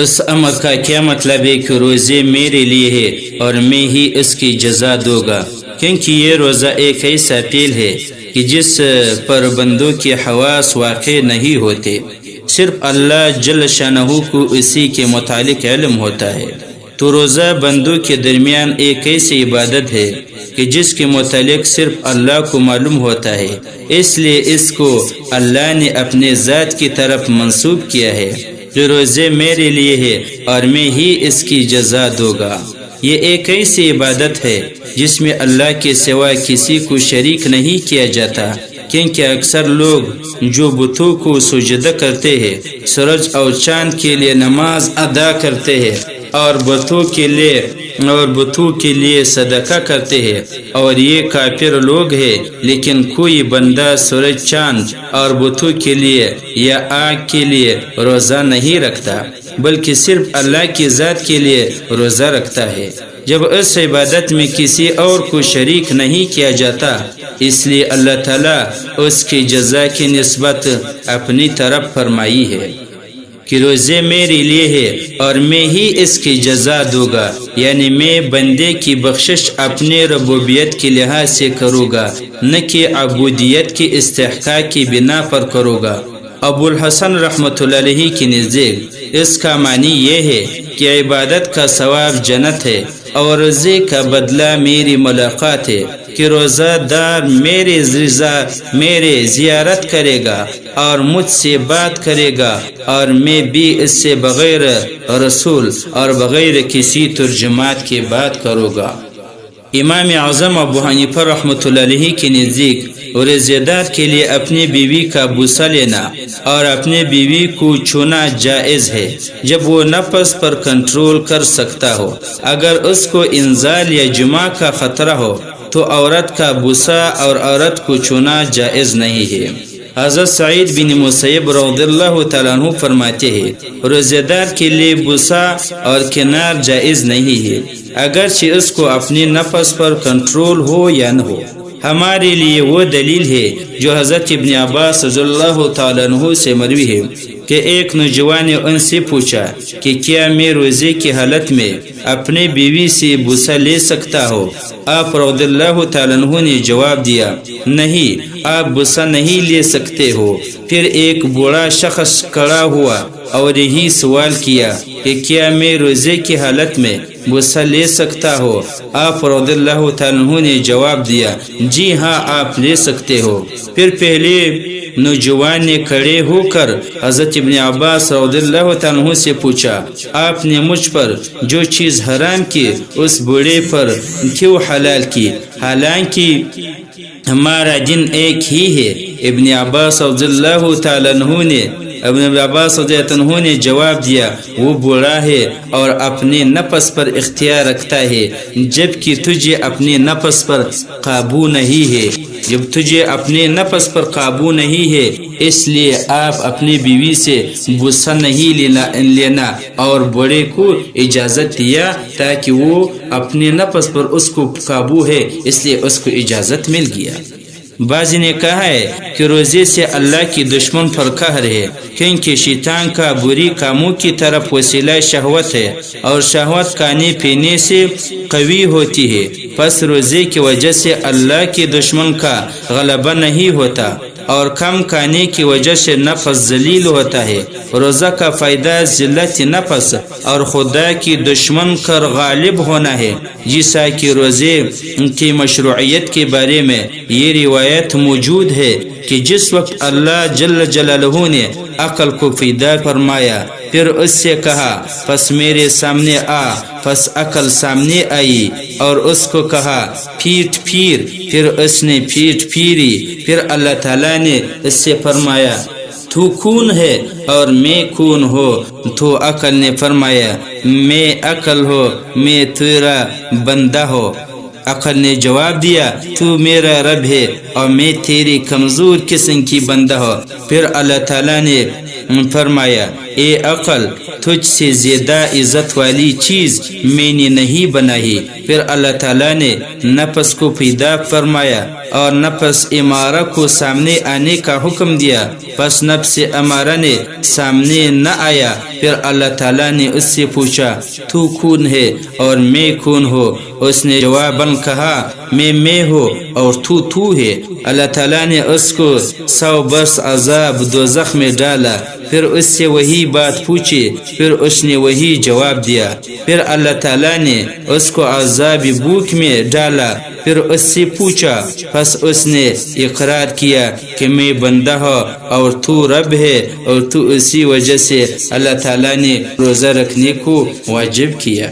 اس امر کا کیا مطلب ہے کہ روزے میرے لیے ہے اور میں ہی اس کی جزا دوں گا، کیونکہ یہ روزہ ایک ایسا فعل ہے کہ جس پر بندوں کے حواس واقع نہیں ہوتے، صرف اللہ جل شانہ کو اسی کے متعلق علم ہوتا ہے۔ تو روزہ بندوں کے درمیان ایک ایسی عبادت ہے کہ جس کے متعلق صرف اللہ کو معلوم ہوتا ہے، اس لیے اس کو اللہ نے اپنے ذات کی طرف منسوب کیا ہے جو روزے میرے لیے ہے اور میں ہی اس کی جزا دوں گا۔ یہ ایک ایسی عبادت ہے جس میں اللہ کے سوا کسی کو شریک نہیں کیا جاتا، کیونکہ اکثر لوگ جو بتوں کو سجدہ کرتے ہیں، سورج اور چاند کے لیے نماز ادا کرتے ہیں اور بتوں کے لیے صدقہ کرتے ہیں، اور یہ کافر لوگ ہیں، لیکن کوئی بندہ سورج، چاند اور بتوں کے لیے یا آگ کے لیے روزہ نہیں رکھتا، بلکہ صرف اللہ کی ذات کے لیے روزہ رکھتا ہے۔ جب اس عبادت میں کسی اور کو شریک نہیں کیا جاتا، اس لیے اللہ تعالیٰ اس کی جزا کی نسبت اپنی طرف فرمائی ہے کہ روزے میرے لیے ہے اور میں ہی اس کی جزا دوں گا، یعنی میں بندے کی بخشش اپنے ربوبیت کے لحاظ سے کروں گا، نہ کہ عبودیت کی استحقاق کی بنا پر کروں گا۔ ابو الحسن رحمۃ اللہ علیہ کی نزدیک اس کا معنی یہ ہے کہ عبادت کا ثواب جنت ہے اور روزے کا بدلہ میری ملاقات ہے، کہ روزہ دار میرے زیارت کرے گا اور مجھ سے بات کرے گا، اور میں بھی اس سے بغیر رسول اور بغیر کسی ترجمات کے بات کروں گا۔ امام اعظم ابو حنیفہ رحمۃ اللہ علیہ کے نزدیک روزے دار کے لیے اپنی بیوی کا بوسہ لینا اور اپنی بیوی کو چھونا جائز ہے جب وہ نفس پر کنٹرول کر سکتا ہو۔ اگر اس کو انزال یا جماع کا خطرہ ہو تو عورت کا بوسہ اور عورت کو چھونا جائز نہیں ہے۔ حضرت سعید بن مسیب رضی اللہ تعالیٰ عنہ فرماتے ہیں، روزے دار کے لیے بوسہ اور کنار جائز نہیں ہے، اگرچہ اس کو اپنی نفس پر کنٹرول ہو یا نہ ہو۔ ہمارے لیے وہ دلیل ہے جو حضرت ابن عباس رضی اللہ تعالیٰ عنہ سے مروی ہے کہ ایک نوجوان نے ان سے پوچھا کہ کیا میں روزے کی حالت میں اپنے بیوی سے بوسہ لے سکتا ہوں؟ آپ رضی اللہ تعالیٰ عنہ نے جواب دیا، نہیں، آپ بوسہ نہیں لے سکتے ہو۔ پھر ایک بوڑھا شخص کھڑا ہوا اور یہی سوال کیا کہ کیا میں روزے کی حالت میں بوسہ لے سکتا ہو؟ آپ رضی اللہ تعالیٰ عنہ نے جواب دیا، جی ہاں، آپ لے سکتے ہو۔ پھر پہلے نوجوان نے کھڑے ہو کر حضرت ابن عباس رضی اللہ تعالیٰ عنہ سے پوچھا، آپ نے مجھ پر جو چیز حرام کی اس بوڑھے پر کیوں حلال کی، حالانکہ ہمارا دن ایک ہی ہے؟ ابن عباس رضی اللہ تعالیٰ عنہ نے جواب دیا، وہ بوڑھا ہے اور اپنے نفس پر اختیار رکھتا ہے، جبکہ تجھے اپنے نفس پر قابو نہیں ہے۔ جب تجھے اپنے نفس پر قابو نہیں ہے، اس لیے آپ اپنی بیوی سے بوسہ نہیں لینا، اور بوڑھے کو اجازت دیا تاکہ وہ اپنے نفس پر اس کو قابو ہے، اس لیے اس کو اجازت مل گیا۔ بعض نے کہا ہے کہ روزے سے اللہ کی دشمن پر قہر ہے، کیونکہ شیطان کا بری کاموں کی طرف وسیلہ شہوت ہے اور شہوت کھانے پینے سے قوی ہوتی ہے، پس روزے کی وجہ سے اللہ کے دشمن کا غلبہ نہیں ہوتا اور کم کھانے کی وجہ سے نفس ذلیل ہوتا ہے۔ روزہ کا فائدہ ذلت نفس اور خدا کی دشمن کر غالب ہونا ہے، جیسا کہ روزے کی مشروعیت کے بارے میں یہ روایت موجود ہے کہ جس وقت اللہ جل جلالہ نے عقل کو فدا فرمایا، پھر اس سے کہا پس میرے سامنے آ، پس عقل سامنے آئی اور اس کو کہا پیٹ پھیر، پھر اس نے پیٹ پھیری۔ پھر اللہ تعالیٰ نے اس سے فرمایا تو کون ہے اور میں کون ہو؟ تو عقل نے فرمایا میں عقل ہو، میں تیرا بندہ ہو۔ عقل نے جواب دیا تو میرا رب ہے اور میں تیری کمزور قسم کی بندہ ہو۔ پھر اللہ تعالیٰ نے فرمایا اے عقل تجھ سے زیادہ عزت والی چیز میں نے نہیں بنائی۔ پھر اللہ تعالیٰ نے نفس کو پیدا فرمایا اور نفس امارہ کو سامنے آنے کا حکم دیا، پس نفس امارہ نے سامنے نہ آیا۔ پھر اللہ تعالیٰ نے اس سے پوچھا تو کون ہے اور میں کون ہو؟ اس نے جواباً کہا میں ہوں اور تو ہے۔ اللہ تعالیٰ نے اس کو 100 برس عذاب دوزخ میں ڈالا، پھر اس سے وہی بات پوچھی، پھر اس نے وہی جواب دیا۔ پھر اللہ تعالیٰ نے اس کو عذاب بھوک میں ڈالا، پھر اس سے پوچھا، پس اس نے اقرار کیا کہ میں بندہ ہوں اور تو رب ہے، اور تو اسی وجہ سے اللہ تعالیٰ نے روزہ رکھنے کو واجب کیا۔